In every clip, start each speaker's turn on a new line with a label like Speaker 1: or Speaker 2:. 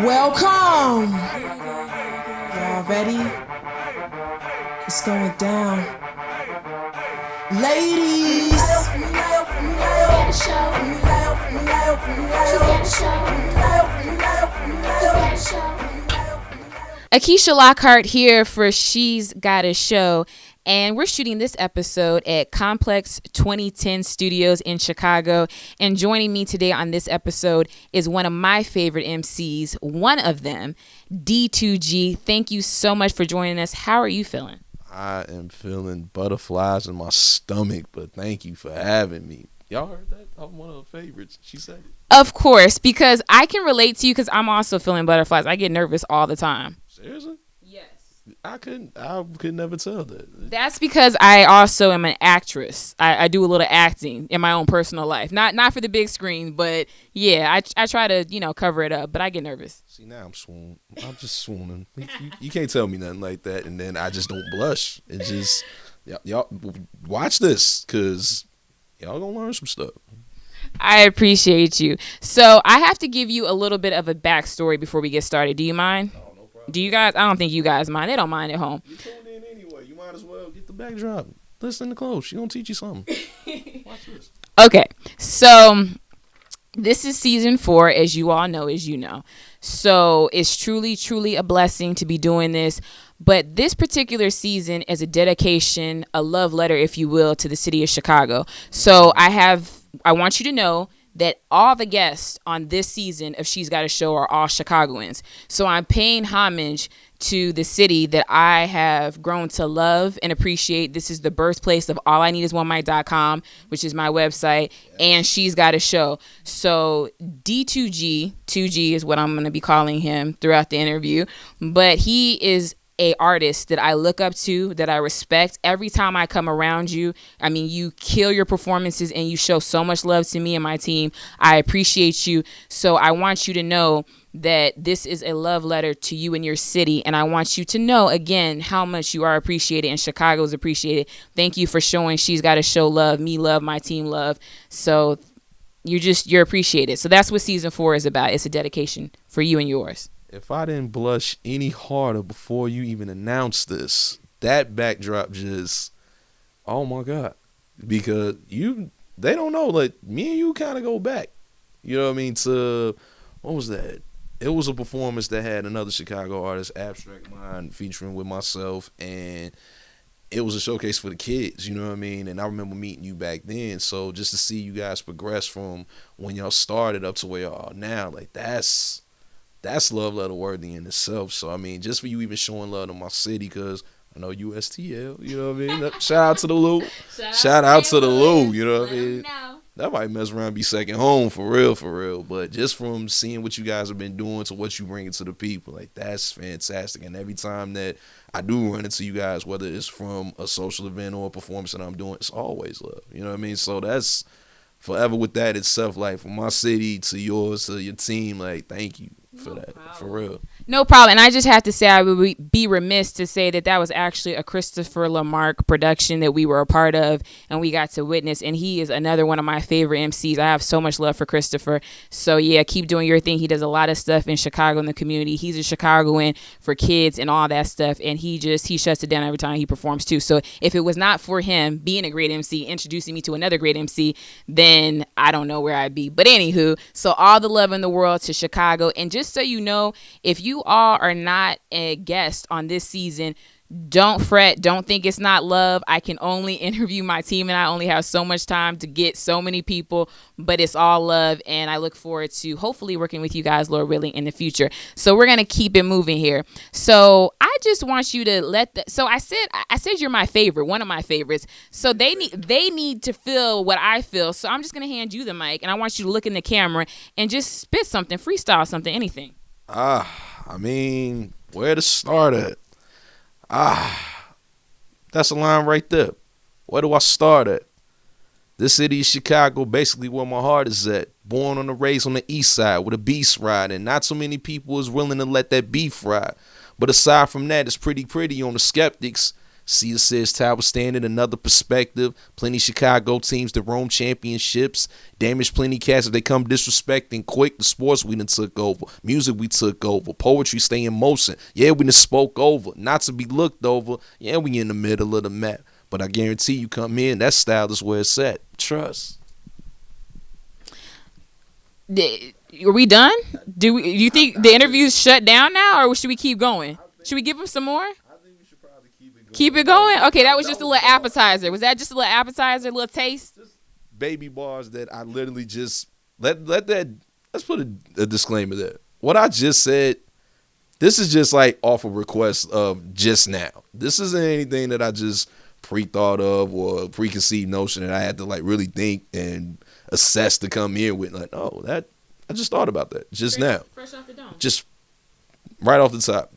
Speaker 1: Welcome! Y'all ready? It's going down. Ladies!
Speaker 2: Akisha Lockhart here for She's Got a Show, and we're shooting this episode at Complex 2010 Studios in Chicago. And joining me today on this episode is one of my favorite MCs, one of them, D2G. Thank you so much for joining us. How are you feeling?
Speaker 3: I am feeling butterflies in my stomach, but thank you for having me. Y'all heard that? I'm one of her favorites. She said it.
Speaker 2: Of course, because I can relate to you because I'm also feeling butterflies. I get nervous all the time.
Speaker 3: Seriously?
Speaker 2: Yes.
Speaker 3: I could never tell that.
Speaker 2: That's because I also am an actress. I do a little acting in my own personal life. Not for the big screen, but yeah, I try to, cover it up, but I get nervous.
Speaker 3: See, now I'm just swooning. You can't tell me nothing like that, and then I just don't blush. It's just, y'all watch this, because y'all gonna learn some stuff.
Speaker 2: I appreciate you. So I have to give you a little bit of a backstory before we get started. Do you mind?
Speaker 3: No problem.
Speaker 2: Do you guys? I don't think you guys mind. They don't mind at home.
Speaker 3: You tuned in anyway. You might as well get the backdrop. Listen to close. She gonna teach you something. Watch this.
Speaker 2: Okay, so this is season 4, as you all know, So it's truly a blessing to be doing this. But this particular season is a dedication, a love letter, if you will, to the city of Chicago. So I want you to know that all the guests on this season of She's Got a Show are all Chicagoans. So I'm paying homage to the city that I have grown to love and appreciate. This is the birthplace of allineedisonemic.com, which is my website, and She's Got a Show. So D2G, 2G is what I'm going to be calling him throughout the interview, but he is a artist that I look up to, that I respect. Every time I come around you, I mean, you kill your performances and you show so much love to me and my team. I appreciate you. So I want you to know that this is a love letter to you and your city. And I want you to know, again, how much you are appreciated and Chicago is appreciated. Thank you for showing She's Got to Show love, me love, my team love. So you're appreciated. So that's what season 4 is about. It's a dedication for you and yours.
Speaker 3: If I didn't blush any harder before you even announced this, that backdrop just, oh my God. Because they don't know, like, me and you kind of go back. You know what I mean? To, what was that? It was a performance that had another Chicago artist, Abstract Mind, featuring with myself, and it was a showcase for the kids, you know what I mean? And I remember meeting you back then, so just to see you guys progress from when y'all started up to where y'all are now, like, that's love letter worthy in itself. So I mean, just for you even showing love to my city, because I know USTL, you know what I mean? Shout out to the Lou. Shout out to the Lou, you know what I mean? That might mess around and be second home for real. But just from seeing what you guys have been doing to what you bring to the people, like, that's fantastic. And every time that I do run into you guys, whether it's from a social event or a performance that I'm doing, it's always love. You know what I mean? So that's forever with that itself. Like, from my city to yours to your team, like, thank you for that. For real.
Speaker 2: No problem. And I just have to say, I would be remiss to say that was actually a Christopher Lamarck production that we were a part of and we got to witness. And he is another one of my favorite MCs. I have so much love for Christopher. So yeah, keep doing your thing. He does a lot of stuff in Chicago in the community. He's a Chicagoan for kids and all that stuff. And he shuts it down every time he performs too. So if it was not for him being a great MC, introducing me to another great MC, then I don't know where I'd be. But anywho, so all the love in the world to Chicago. And just so you know, if you all are not a guest on this season, don't fret. Don't think it's not love. I can only interview my team and I only have so much time to get so many people, but it's all love. And I look forward to hopefully working with you guys, Lord willing, in the future. So we're going to keep it moving here. So I just want you to so I said you're my favorite, one of my favorites. So they need to feel what I feel. So I'm just going to hand you the mic and I want you to look in the camera and just spit something, freestyle something, anything.
Speaker 3: I mean, where to start at? That's a line right there. Where do I start at? This city is Chicago, basically where my heart is at. Born on the raised on the east side with a beast ride, and not so many people is willing to let that beef ride. But aside from that, it's pretty on the skeptics. See the Sears Tower standing, another perspective. Plenty Chicago teams that roam championships. Damage plenty cats if they come disrespecting quick. The sports we done took over. Music we took over. Poetry stay in motion. Yeah, we done spoke over. Not to be looked over. Yeah, we in the middle of the map. But I guarantee you come in, that style is where it's at. Trust.
Speaker 2: Are we done? Do you think the interview's shut down now, or should we keep going? Should we give him some more?
Speaker 3: I think we should probably keep it going.
Speaker 2: Keep it going? Okay, that was just a little appetizer. Was that just a little appetizer, a little taste?
Speaker 3: Just baby bars that I literally just let that. Let's put a disclaimer there. What I just said, this is just like off a request of just now. This isn't anything that I just pre-thought of or preconceived notion that I had to like really think and assess to come in with. Like, oh, that I just thought about that just now.
Speaker 2: Fresh off the dome.
Speaker 3: Just right off the top.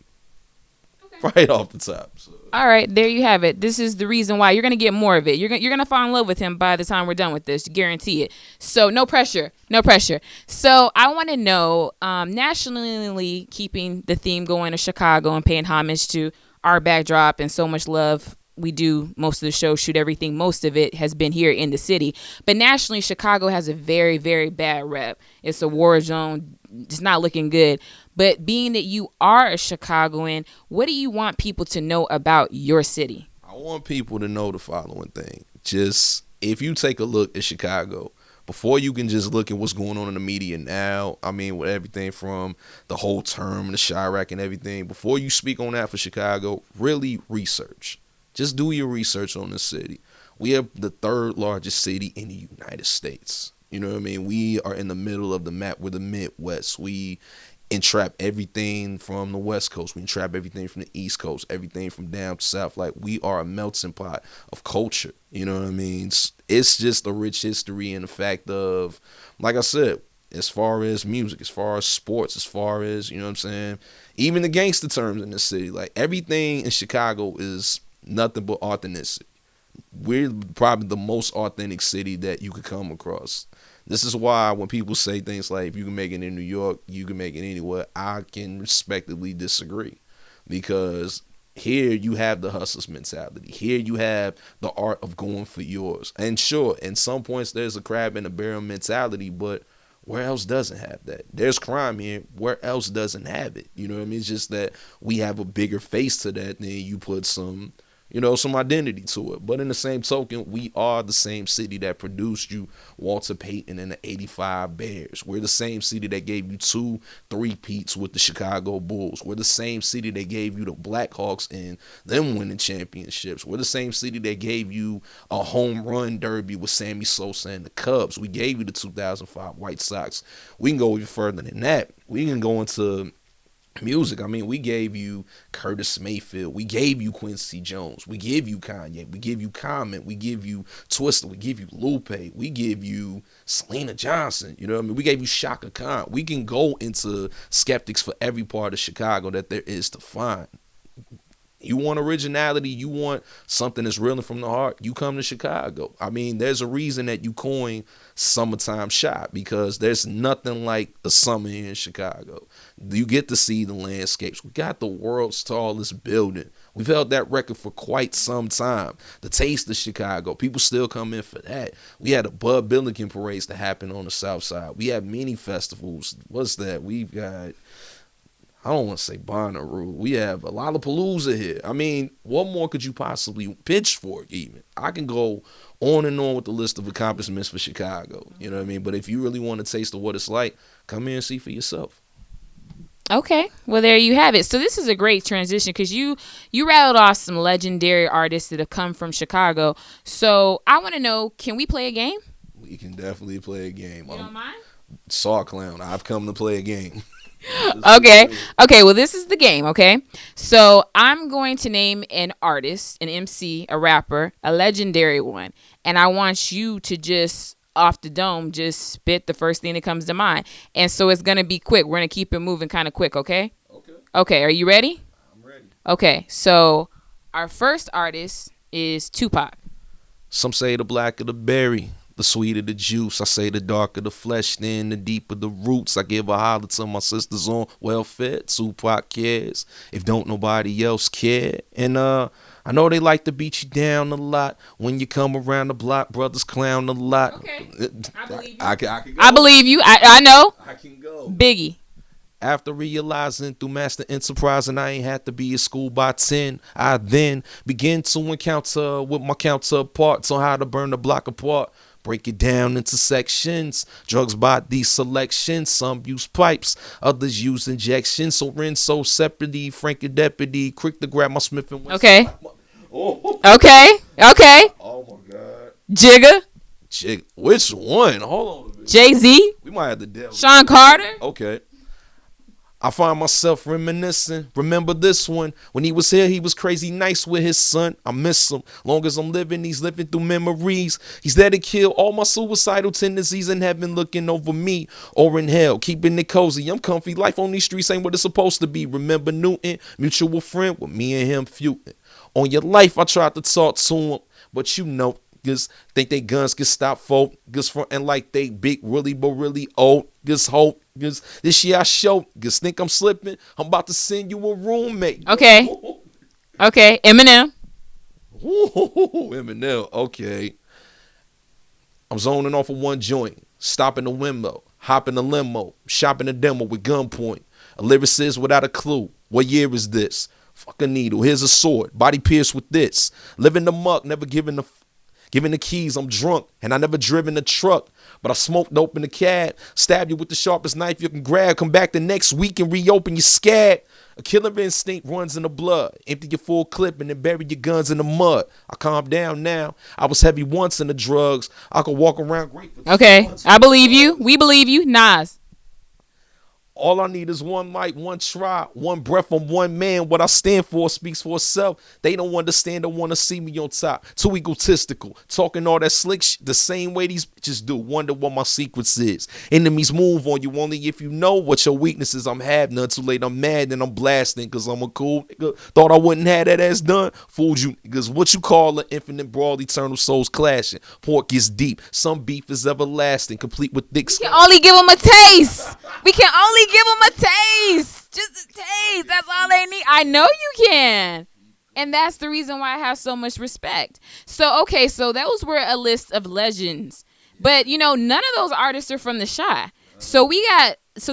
Speaker 3: Right off the top. So.
Speaker 2: All right, there you have it. This is the reason why you're gonna get more of it. You're gonna fall in love with him by the time we're done with this. Guarantee it. So no pressure, no pressure. So I want to know, nationally, keeping the theme going to Chicago and paying homage to our backdrop and so much love. We do most of the show, shoot everything. Most of it has been here in the city. But nationally, Chicago has a very, very bad rep. It's a war zone. It's not looking good. But being that you are a Chicagoan, what do you want people to know about your city?
Speaker 3: I want people to know the following thing. Just if you take a look at Chicago, before you can just look at what's going on in the media now, I mean, with everything from the whole term, the Chirac and everything, before you speak on that for Chicago, really research. Just do your research on the city. We have the third largest city in the United States. You know what I mean? We are in the middle of the map. We're the Midwest. We entrap everything from the West Coast. We entrap everything from the East Coast, everything from down to south. Like, we are a melting pot of culture. You know what I mean? It's just a rich history in the fact of, like I said, as far as music, as far as sports, as far as, you know what I'm saying, even the gangster terms in the city. Like, everything in Chicago is nothing but authenticity. We're probably the most authentic city that you could come across. This is why when people say things like, if you can make it in New York, you can make it anywhere, I can respectively disagree. Because here you have the hustler's mentality. Here you have the art of going for yours. And sure, in some points there's a crab in a barrel mentality, but where else doesn't have that? There's crime here. Where else doesn't have it? You know what I mean? It's just that we have a bigger face to that than you put some identity to it. But in the same token, we are the same city that produced you Walter Payton and the 85 Bears. We're the same city that gave you 2 3-peats with the Chicago Bulls. We're the same city that gave you the Blackhawks and them winning championships. We're the same city that gave you a home run derby with Sammy Sosa and the Cubs. We gave you the 2005 White Sox. We can go even further than that. We can go into music. I mean, we gave you Curtis Mayfield. We gave you Quincy Jones. We give you Kanye. We give you Common. We give you Twista. We give you Lupe. We give you Selena Johnson. You know what I mean? We gave you Shaka Khan. We can go into skeptics for every part of Chicago that there is to find. You want originality, you want something that's real and from the heart, you come to Chicago. I mean, there's a reason that you coined summertime shop, because there's nothing like a summer here in Chicago. You get to see the landscapes. We got the world's tallest building. We've held that record for quite some time. The Taste of Chicago, people still come in for that. We had a Bud Billiken parades to happen on the south side. We have many festivals. What's that? We've got, I don't want to say Bonnaroo. We have a lot of Palooza here. I mean, what more could you possibly pitch for even? I can go on and on with the list of accomplishments for Chicago. You know what I mean? But if you really want a taste of what it's like, come here and see for yourself.
Speaker 2: Okay, well, there you have it. So this is a great transition because you rattled off some legendary artists that have come from Chicago. So I want to know, can we play a game?
Speaker 3: We can definitely play a game.
Speaker 2: You don't mind?
Speaker 3: Saw Clown, I've come to play a game.
Speaker 2: Okay, well, this is the game, okay? So I'm going to name an artist, an MC, a rapper, a legendary one, and I want you to just, off the dome, just spit the first thing that comes to mind. And so it's going to be quick. We're going to keep it moving kind of quick, okay? Okay, are you ready?
Speaker 3: I'm ready.
Speaker 2: Okay, so our first artist is Tupac.
Speaker 3: Some say the blacker the berry, the sweeter the juice. I say the darker the flesh, then the deeper the roots. I give a holler to my sisters on welfare. Tupac cares if don't nobody else care. And I know they like to beat you down a lot. When you come around the block, brothers clown a lot.
Speaker 2: Okay. I believe you.
Speaker 3: I can go.
Speaker 2: I believe you. I know.
Speaker 3: I can go.
Speaker 2: Biggie.
Speaker 3: After realizing through master enterprise and I ain't had to be in school by 10, I then begin to encounter with my counterparts on how to burn the block apart. Break it down into sections. Drugs by these selections. Some use pipes, others use injections. So rinse separately. Frank and deputy, quick to grab my Smith and Wesson.
Speaker 2: Okay.
Speaker 3: Oh.
Speaker 2: Okay.
Speaker 3: Oh my God.
Speaker 2: Jigga.
Speaker 3: Which one? Hold on a minute.
Speaker 2: Jay-Z.
Speaker 3: We might have to delve.
Speaker 2: Sean Carter.
Speaker 3: Okay. I find myself reminiscing. Remember this one? When he was here, he was crazy nice with his son. I miss him. Long as I'm living, he's living through memories. He's there to kill all my suicidal tendencies in heaven looking over me or in hell. Keeping it cozy. I'm comfy. Life on these streets ain't what it's supposed to be. Remember Newton? Mutual friend with me and him feuding. On your life, I tried to talk to him. But you know, niggas think they guns can stop folk. Niggas frontin' like they big, really, but really old. Niggas hope. Niggas, this year I show. Niggas think I'm slipping. I'm about to send you a roommate.
Speaker 2: Okay. Okay. Eminem.
Speaker 3: Eminem. Okay. I'm zoning off of one joint. Stopping the window. Hopping the limo. Shopping the demo with gunpoint. A lyricist without a clue. What year is this? Fuck a needle. Here's a sword. Body pierced with this. Living the muck. Never giving the keys. I'm drunk. And I never driven a truck. But I smoked open the cab, stabbed you with the sharpest knife you can grab, come back the next week and reopen your scab. A killer instinct runs in the blood. Empty your full clip and then bury your guns in the mud. I calm down now. I was heavy once in the drugs. I could walk around great for 2
Speaker 2: Okay.
Speaker 3: months.
Speaker 2: I believe you. We believe you. Nas.
Speaker 3: All I need is one light, one try, one breath from one man. What I stand for speaks for itself. They don't understand or want to see me on top. Too egotistical. Talking all that slick shit the same way these bitches do. Wonder what my secrets is. Enemies move on you only if you know what your weakness is. I'm have none. Too late. I'm mad and I'm blasting because I'm a cool nigga. Thought I wouldn't have that ass done. Fooled you niggas. What you call an infinite brawl, eternal souls clashing. Pork is deep. Some beef is everlasting. Complete with thick
Speaker 2: We can only give them a taste. We can only give them a taste. Just a taste. That's all they need. I know you can. And that's the reason why I have so much respect. So, okay, so those were a list of legends. But, you know, none of those artists are from the Chi. So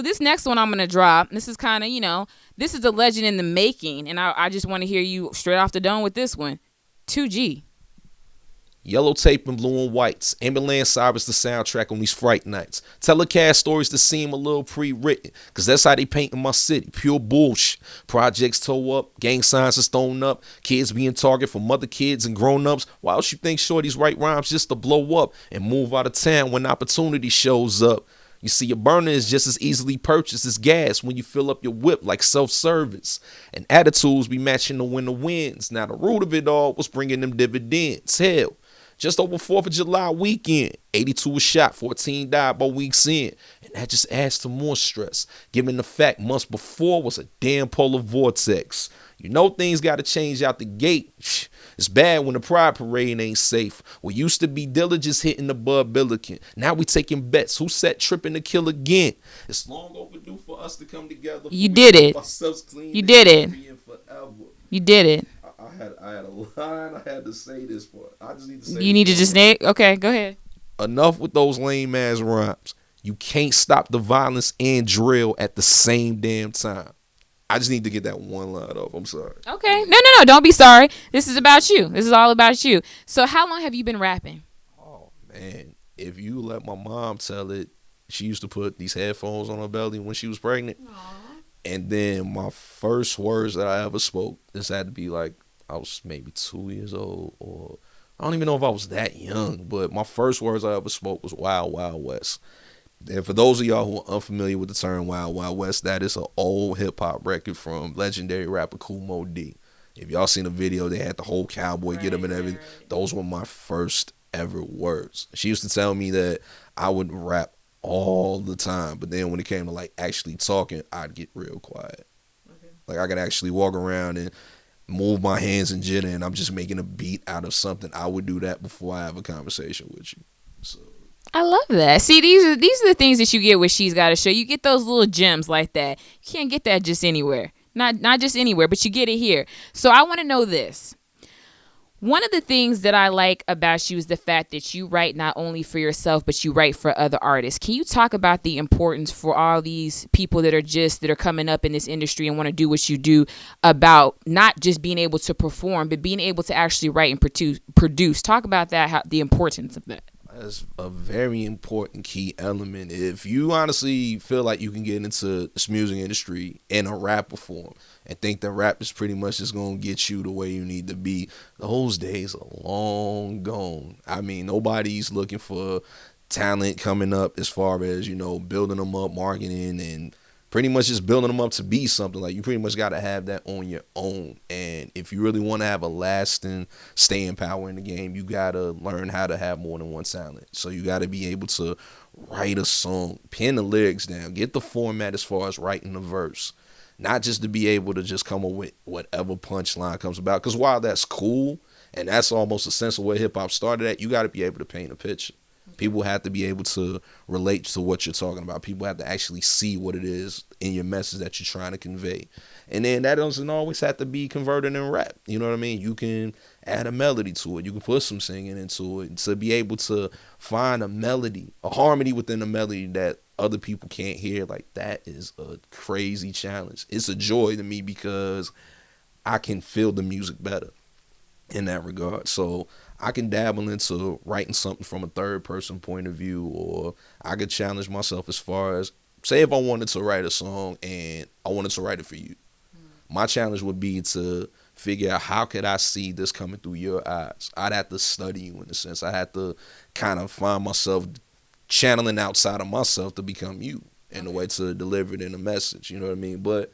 Speaker 2: this next one I'm going to drop, this is kind of, you know, this is a legend in the making. And I just want to hear you straight off the dome with this one. 2G.
Speaker 3: Yellow tape and blue and whites. Ambulance Cyrus the soundtrack on these fright nights. Telecast stories that seem a little pre-written. Cause that's how they paint in my city. Pure bullshit. Projects toe up. Gang signs is thrown up. Kids being target from other kids and grown-ups. Why else you think shorties write rhymes just to blow up and move out of town when opportunity shows up? You see, a burner is just as easily purchased as gas when you fill up your whip like self-service. And attitudes be matching the winner wins. Now the root of it all was bringing them dividends. Hell. Just over 4th of July weekend, 82 was shot, 14 died by weeks in. And that just adds to more stress, given the fact months before was a damn polar vortex. You know things got to change out the gate. It's bad when the pride parade ain't safe. We used to be diligence hitting the Bud Billiken. Now we taking bets. Who set tripping to kill again? It's long overdue for us to come together.
Speaker 2: You did it. You did it. You did it.
Speaker 3: I had a line I had to say this for. I just need to say
Speaker 2: you need to just name. Okay, go ahead.
Speaker 3: Enough with those lame ass rhymes. You can't stop the violence and drill at the same damn time. I just need to get that one line off. I'm sorry.
Speaker 2: Okay. No. Don't be sorry. This is about you. This is all about you. So how long have you been rapping?
Speaker 3: Oh, man. If you let my mom tell it, she used to put these headphones on her belly when she was pregnant. Aww. And then my first words that I ever spoke, this had to be like, I was maybe 2 years old, or I don't even know if I was that young, but my first words I ever spoke was Wild Wild West. And for those of y'all who are unfamiliar with the term Wild Wild West, that is an old hip-hop record from legendary rapper Kool Moe Dee. If y'all seen the video, they had the whole cowboy get him and everything. Right. Those were my first ever words. She used to tell me that I would rap all the time, but then when it came to like actually talking, I'd get real quiet. Okay. Like I could actually walk around and move my hands and jitter, and I'm just making a beat out of something. I would do that before I have a conversation with you. So
Speaker 2: I love that. See, these are the things that you get with She's Gotta Show. You get those little gems like that. You can't get that just anywhere. Not just anywhere, but you get it here. So I want to know this. One of the things that I like about you is the fact that you write not only for yourself, but you write for other artists. Can you talk about the importance for all these people that are coming up in this industry and want to do what you do, about not just being able to perform, but being able to actually write and produce? Talk about that, the importance of that.
Speaker 3: That's a very important key element. If you honestly feel like you can get into this music industry in a rapper form and think that rap is pretty much just going to get you the way you need to be, those days are long gone. I mean, nobody's looking for talent coming up as far as, building them up, marketing, and pretty much just building them up to be something. Like, you pretty much got to have that on your own. And if you really want to have a lasting staying power in the game, you got to learn how to have more than one talent. So you got to be able to write a song, pen the lyrics down, get the format as far as writing the verse, not just to be able to just come up with whatever punchline comes about. Because while that's cool, and that's almost a sense of where hip-hop started at, you got to be able to paint a picture. People have to be able to relate to what you're talking about. People have to actually see what it is in your message that you're trying to convey. And then that doesn't always have to be converted in rap. You know what I mean? You can add a melody to it. You can put some singing into it to be able to find a melody, a harmony within a melody that other people can't hear. Like, that is a crazy challenge. It's a joy to me because I can feel the music better in that regard. So I can dabble into writing something from a third person point of view, or I could challenge myself as far as, say if I wanted to write a song and I wanted to write it for you. My challenge would be to figure out, how could I see this coming through your eyes? I'd have to study you in a sense. I had to kind of find myself channeling outside of myself to become you in a way to deliver it in a message. You know what I mean? But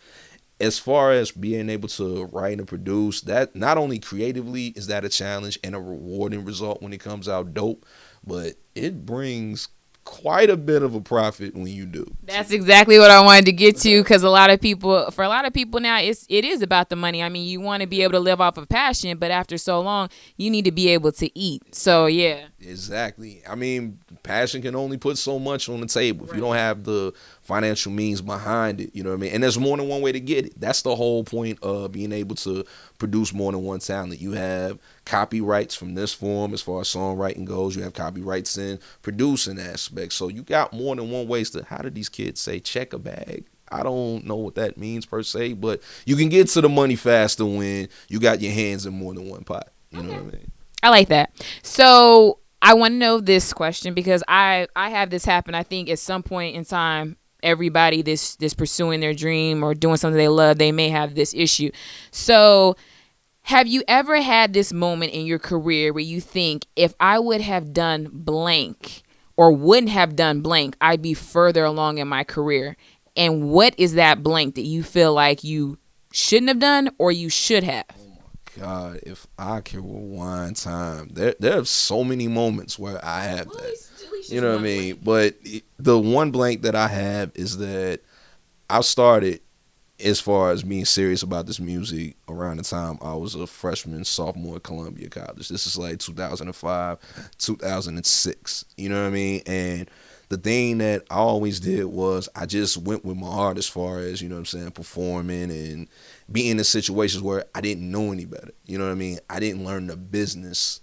Speaker 3: as far as being able to write and produce, that not only creatively is that a challenge and a rewarding result when it comes out dope, but it brings quite a bit of a profit when you do.
Speaker 2: That's exactly what I wanted to get to, because for a lot of people now, it is about the money. I mean, you want to be able to live off of passion, but after so long, you need to be able to eat. So yeah,
Speaker 3: exactly. I mean, passion can only put so much on the table if you don't have the financial means behind it. You know what I mean? And there's more than one way to get it. That's the whole point of being able to produce more than one talent. You have copyrights from this form as far as songwriting goes. You have copyrights in producing aspects. So you got more than one ways to, how do these kids say, check a bag? I don't know what that means per se, but you can get to the money faster when you got your hands in more than one pot. You know what I mean?
Speaker 2: I like that. So I want to know this question, because I have this happen. I think at some point in time, everybody this pursuing their dream or doing something they love, they may have this issue. So have you ever had this moment in your career where you think, if I would have done blank or wouldn't have done blank, I'd be further along in my career? And what is that blank that you feel like you shouldn't have done or you should have?
Speaker 3: God, if I can rewind time, there are so many moments where I have that. You know what I mean? But the one blank that I have is that I started, as far as being serious about this music, around the time I was a freshman, sophomore at Columbia College. This is like 2005, 2006. You know what I mean? And the thing that I always did was I just went with my heart as far as, you know what I'm saying, performing and being in situations where I didn't know any better. You know what I mean? I didn't learn the business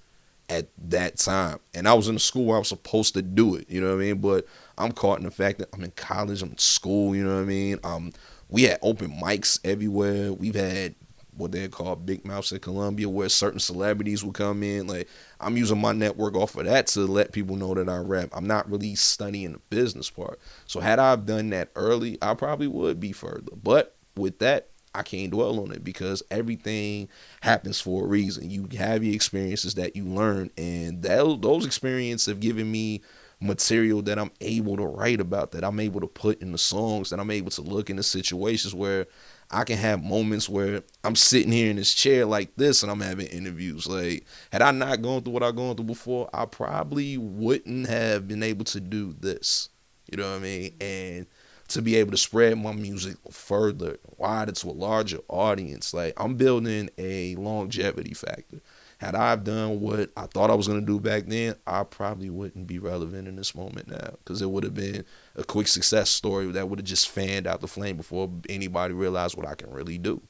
Speaker 3: at that time. And I was in a school where I was supposed to do it. You know what I mean? But I'm caught in the fact that I'm in college, I'm in school, you know what I mean? We had open mics everywhere. We've had what they call big mouths at Columbia, where certain celebrities would come in. Like, I'm using my network off of that to let people know that I rap. I'm not really studying the business part. So had I done that early, I probably would be further. But with that, I can't dwell on it, because everything happens for a reason. You have your experiences that you learn, and those experiences have given me material that I'm able to write about, that I'm able to put in the songs, that I'm able to look into situations where I can have moments where I'm sitting here in this chair like this and I'm having interviews. Like, had I not gone through what I've gone through before, I probably wouldn't have been able to do this. You know what I mean? And to be able to spread my music further, wider, to a larger audience, like, I'm building a longevity factor. Had I done what I thought I was going to do back then, I probably wouldn't be relevant in this moment now, because it would have been a quick success story that would have just fanned out the flame before anybody realized what I can really do.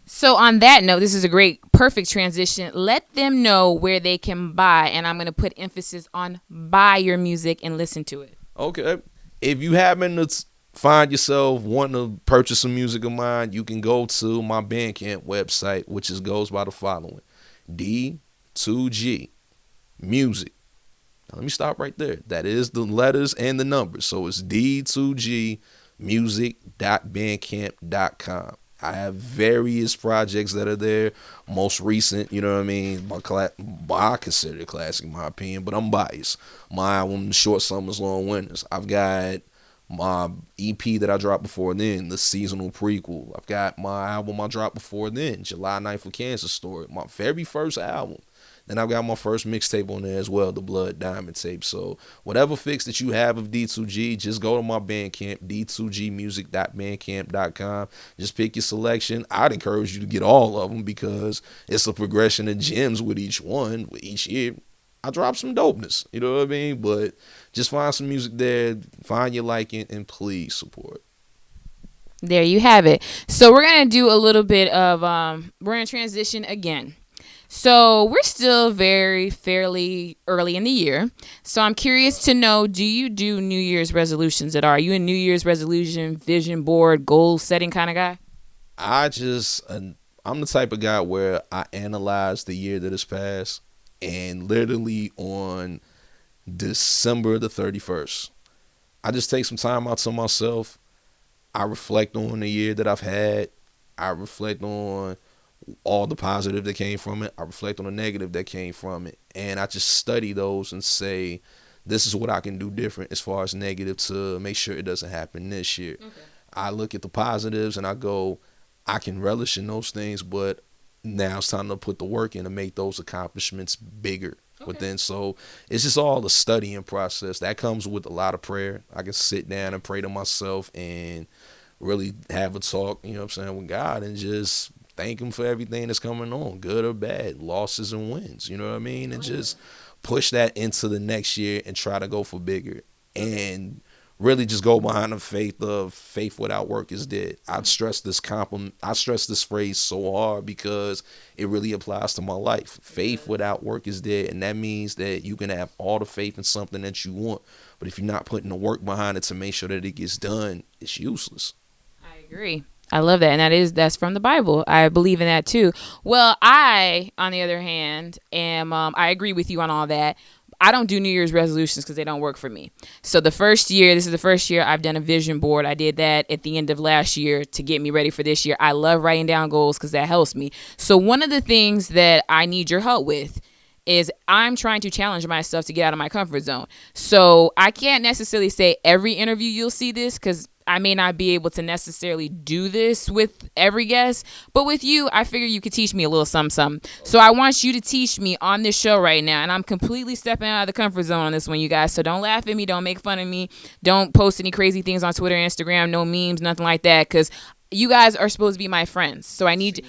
Speaker 2: So on that note, this is a great, perfect transition. Let them know where they can buy, and I'm going to put emphasis on buy your music and listen to it.
Speaker 3: Okay. If you happen to find yourself wanting to purchase some music of mine, you can go to my Bandcamp website, which goes by the following: D2G Music. Now, let me stop right there. That is the letters and the numbers. So it's D2G music.bandcamp.com. I have various projects that are there. Most recent, you know what I mean? I consider it classic in my opinion, but I'm biased. My album, Short Summers, Long Winters. I've got my EP that I dropped before then, the seasonal prequel. I've got my album I dropped before then, July 9th for Cancer Story, my very first album. Then I've got my first mixtape on there as well, the Blood Diamond tape. So whatever fix that you have of D2G, just go to my Bandcamp, d2gmusic.bandcamp.com. Just pick your selection. I'd encourage you to get all of them because it's a progression of gems with each one. With each year, I drop some dopeness. You know what I mean? But just find some music there, find your liking, and please support.
Speaker 2: There you have it. So we're going to do a little bit of, we're going to transition again. So we're still fairly early in the year. So I'm curious to know, do you do New Year's resolutions at all? Are you a New Year's resolution, vision board, goal setting kind of guy?
Speaker 3: I'm the type of guy where I analyze the year that has passed, and literally on December the 31st, I just take some time out to myself. I reflect on the year that I've had. I reflect on all the positive that came from it. I reflect on the negative that came from it. And I just study those and say, this is what I can do different as far as negative to make sure it doesn't happen this year. Okay. I look at the positives and I go, I can relish in those things, but now it's time to put the work in to make those accomplishments bigger. Okay. But then, so it's just all the studying process. That comes with a lot of prayer. I can sit down and pray to myself and really have a talk, you know what I'm saying, with God and just thank him for everything that's coming on, good or bad, losses and wins, you know what I mean? And just push that into the next year and try to go for bigger. And really just go behind the faith of faith without work is dead. I stress this phrase so hard because it really applies to my life. Faith without work is dead. And that means that you can have all the faith in something that you want, but if you're not putting the work behind it to make sure that it gets done, it's useless.
Speaker 2: I agree. I love that. And that's from the Bible. I believe in that too. Well, I, on the other hand, I agree with you on all that. I don't do New Year's resolutions because they don't work for me. So this is the first year I've done a vision board. I did that at the end of last year to get me ready for this year. I love writing down goals because that helps me. So one of the things that I need your help with is I'm trying to challenge myself to get out of my comfort zone. So I can't necessarily say every interview you'll see this because I may not be able to necessarily do this with every guest, but with you, I figure you could teach me a little something. So I want you to teach me on this show right now, and I'm completely stepping out of the comfort zone on this one, you guys. So don't laugh at me, don't make fun of me, don't post any crazy things on Twitter and Instagram, no memes, nothing like that, because you guys are supposed to be my friends. So I need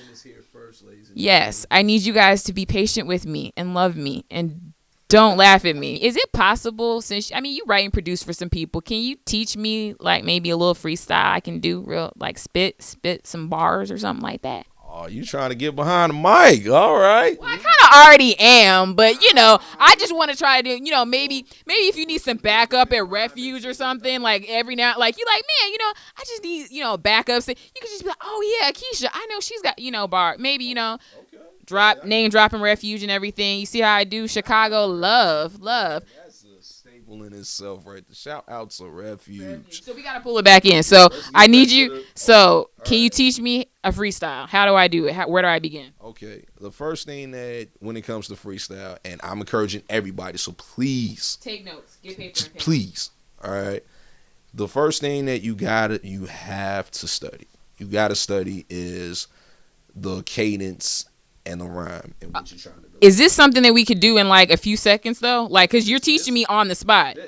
Speaker 2: Yes, I need you guys to be patient with me and love me and don't laugh at me. Is it possible, since you write and produce for some people, can you teach me like maybe a little freestyle I can do, real like spit some bars or something like that?
Speaker 3: Oh, you trying to get behind the mic. All right.
Speaker 2: Well, I kind of already am, but I just want to try to do, maybe if you need some backup at Refuge or something, like every now, like you like, man, I just need, backups. You could just be like, oh yeah, Akisha, I know she's got, bar, maybe, okay. Name dropping Refuge and everything. You see how I do? Chicago love.
Speaker 3: That's a staple in itself, right? The shout out to Refuge.
Speaker 2: So we gotta pull it back in. So I need you. So can you teach me a freestyle? How do I do it? Where do I begin?
Speaker 3: Okay. The first thing that when it comes to freestyle, and I'm encouraging everybody, so please
Speaker 2: take notes. Get paper and pen.
Speaker 3: Please. All right. The first thing that you have to study. You gotta study is the cadence and the rhyme and what you're trying to do.
Speaker 2: Is this something that we could do in like a few seconds though? Like, cause you're teaching me on the spot.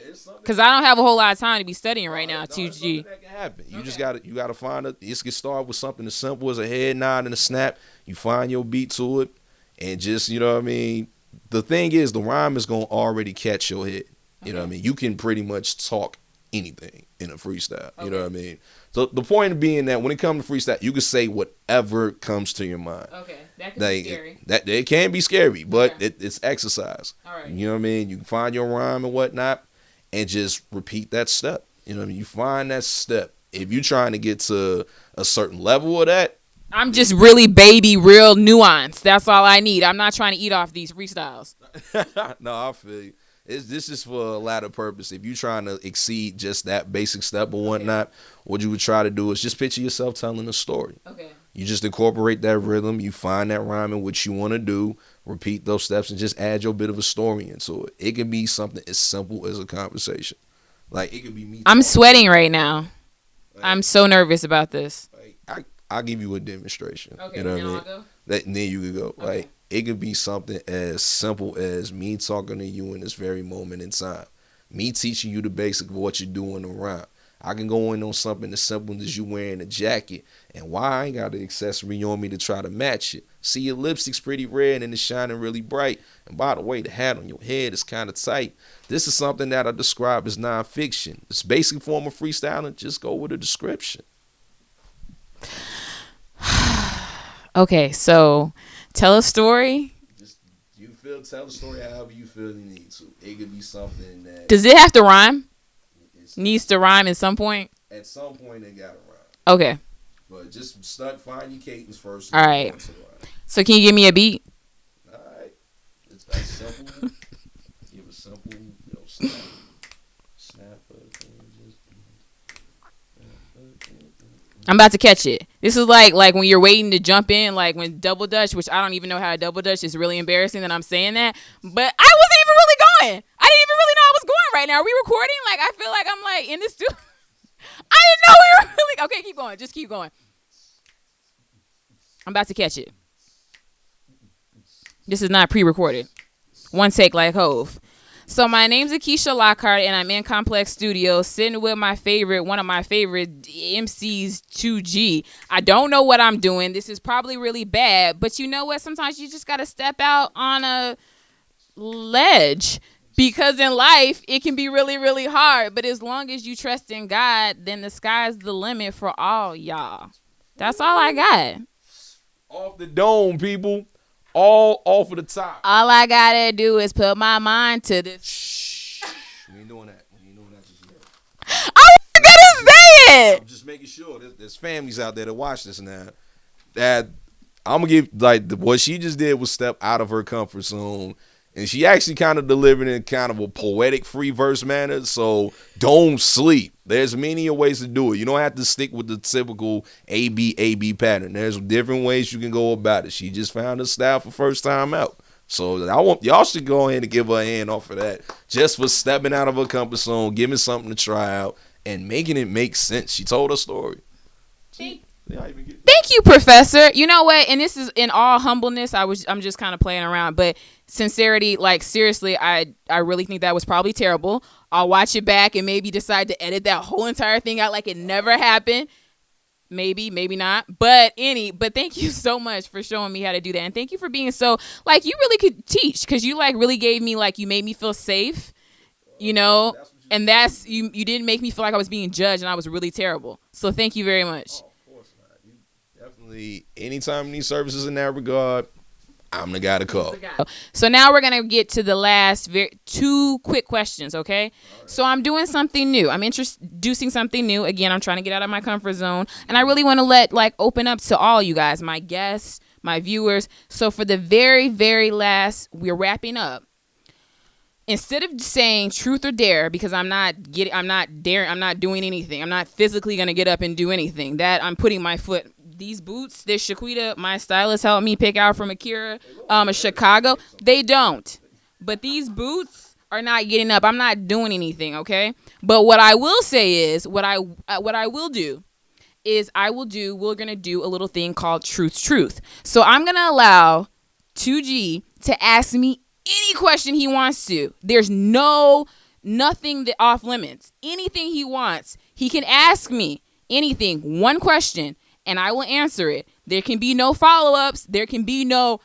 Speaker 2: Cause I don't have a whole lot of time to be studying right now. 2G.
Speaker 3: That can happen. You just gotta find it. Just get started with something as simple as a head nod and a snap. You find your beat to it, and just the thing is, the rhyme is gonna already catch your head. You know what I mean? You can pretty much talk anything in a freestyle. You know what I mean? So the point being that when it comes to freestyle, you can say whatever comes to your mind.
Speaker 2: Okay, that can be scary.
Speaker 3: It can be scary, but it's exercise.
Speaker 2: All right.
Speaker 3: You know what I mean? You can find your rhyme and whatnot and just repeat that step. You know what I mean? You find that step. If you're trying to get to a certain level of that,
Speaker 2: I'm just really baby, real nuance. That's all I need. I'm not trying to eat off these freestyles.
Speaker 3: no, I feel you. This is for a latter purpose. If you're trying to exceed just that basic step or whatnot, what you would try to do is just picture yourself telling a story.
Speaker 2: Okay.
Speaker 3: You just incorporate that rhythm. You find that rhyme in what you want to do, repeat those steps, and just add your bit of a story into it. It can be something as simple as a conversation. Like, it could be me.
Speaker 2: I'm sweating right now. Like, I'm so nervous about this.
Speaker 3: Like, I'll give you a demonstration.
Speaker 2: Okay,
Speaker 3: you know what I mean?
Speaker 2: I'll go?
Speaker 3: Then you can go.
Speaker 2: Okay.
Speaker 3: Like, it could be something as simple as me talking to you in this very moment in time. Me teaching you the basic of what you're doing around. I can go in on something as simple as you wearing a jacket, and why I ain't got the accessory on me to try to match it. See, your lipstick's pretty red and it's shining really bright. And by the way, the hat on your head is kind of tight. This is something that I describe as nonfiction. It's basic form of freestyling. Just go with a description.
Speaker 2: Okay, so tell a story.
Speaker 3: Tell the story however you feel you need to. It could be something that...
Speaker 2: Does it have to rhyme? Needs to rhyme at some point?
Speaker 3: At some point, it got to rhyme.
Speaker 2: Okay.
Speaker 3: But just find your cadence first.
Speaker 2: All right. So can you give me a beat?
Speaker 3: All right. It's that simple. Give a simple, snap.
Speaker 2: I'm about to catch it. This is like when you're waiting to jump in, like when double dutch, which I don't even know how to double dutch. It's really embarrassing that I'm saying that. But I wasn't even really going. I didn't even really know I was going right now. Are we recording? Like, I feel like I'm like in the studio. I didn't know we were really... Okay, keep going. Just keep going. I'm about to catch it. This is not pre-recorded. One take like Hove. So my name's Akisha Lockhart, and I'm in Complex Studios, sitting with one of my favorite MCs, D2G. I don't know what I'm doing. This is probably really bad, but you know what? Sometimes you just got to step out on a ledge, because in life, it can be really, really hard. But as long as you trust in God, then the sky's the limit for all y'all. That's all I got.
Speaker 3: Off the dome, people. All off of the top.
Speaker 2: All I gotta do is put my mind to this.
Speaker 3: Shh. We ain't doing that. Just yet.
Speaker 2: I wasn't gonna say it.
Speaker 3: I'm just making sure there's families out there that watch this now. That I'm gonna give, like, what she just did was step out of her comfort zone. And she actually kind of delivered in kind of a poetic free verse manner. So don't sleep. There's many ways to do it. You don't have to stick with the typical A-B pattern. There's different ways you can go about it. She just found her style for first time out. So y'all should go ahead and give her a hand off of that. Just for stepping out of her comfort zone, giving something to try out, and making it make sense. She told her story.
Speaker 2: Thank you, Professor. You know what? And this is in all humbleness. I'm just kind of playing around, but sincerity, like, seriously, I really think that was probably terrible. I'll watch it back and maybe decide to edit that whole entire thing out like it never happened. Maybe not. But thank you so much for showing me how to do that. And thank you for being so, like, you really could teach, because you, like, really gave me, like, you made me feel safe, you know, and that's, you didn't make me feel like I was being judged and I was really terrible. So thank you very much.
Speaker 3: Anytime you need services in that regard, I'm the guy to call.
Speaker 2: So now we're going to get to the last two quick questions, okay? Right. So I'm doing something new. I'm introducing something new. Again, I'm trying to get out of my comfort zone. And I really want to open up to all you guys, my guests, my viewers. So for the very, very last, we're wrapping up. Instead of saying truth or dare, because I'm not doing anything. I'm not physically going to get up and do anything. That I'm putting my foot. These boots, this Chiquita, my stylist helped me pick out from Akira, Chicago. They don't. But these boots are not getting up. I'm not doing anything, okay? But what I will say is, we're going to do a little thing called Truth. So I'm going to allow 2G to ask me any question he wants to. There's nothing that off limits. Anything he wants, he can ask me anything, one question, and I will answer it. There can be no follow-ups. There can be no,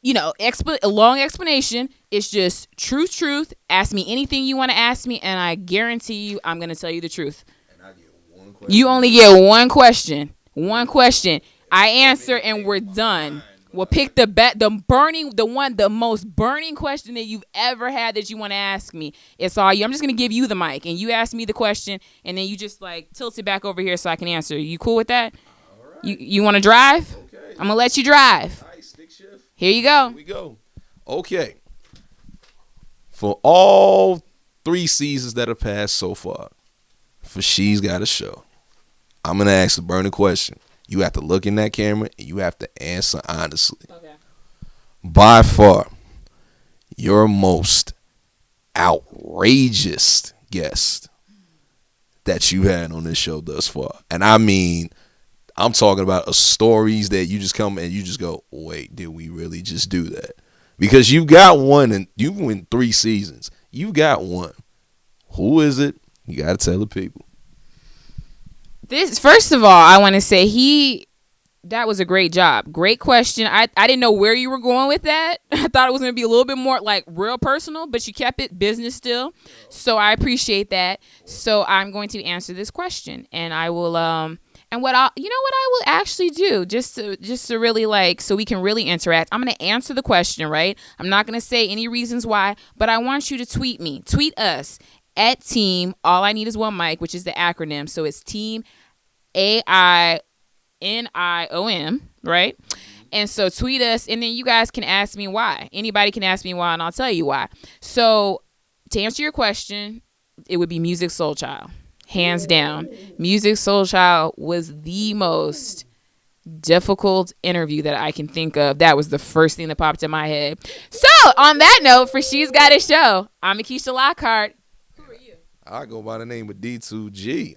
Speaker 2: a long explanation. It's just truth. Ask me anything you want to ask me, and I guarantee you I'm going to tell you the truth. And I get one question. You only get one question. One question. I answer, and we're done. We'll pick the most burning question that you've ever had that you want to ask me. It's all you. I'm just going to give you the mic, and you ask me the question, and then you just tilt it back over here so I can answer. You cool with that? All right. You want to drive? Okay. I'm going to let you drive. Nice, stick shift. Here you go.
Speaker 3: Here we go. Okay. For all 3 seasons that have passed so far, for She's Got a Show, I'm going to ask a burning question. You have to look in that camera and you have to answer honestly. Okay. By far, your most outrageous guest that you had on this show thus far. And I mean, I'm talking about stories that you just come and you just go, wait, did we really just do that? Because you got one and you went 3 seasons. You got one. Who is it? You got to tell the people.
Speaker 2: First of all, I want to say that was a great job. Great question. I didn't know where you were going with that. I thought it was going to be a little bit more real personal, but you kept it business still. So I appreciate that. So I'm going to answer this question, and I will what I will actually do just to really so we can really interact. I'm going to answer the question, right? I'm not going to say any reasons why, but I want you to tweet me. Tweet us at Team All I Need Is One Mic, which is the acronym. So it's Team AINIOM, right? And so tweet us, and then you guys can ask me why. Anybody can ask me why, and I'll tell you why. So to answer your question, it would be Music Soul Child. Hands down. Music Soul Child was the most difficult interview that I can think of. That was the first thing that popped in my head. So on that note, for She's Got a Show, I'm Akisha Lockhart. Who are you?
Speaker 3: I go by the name of D2G.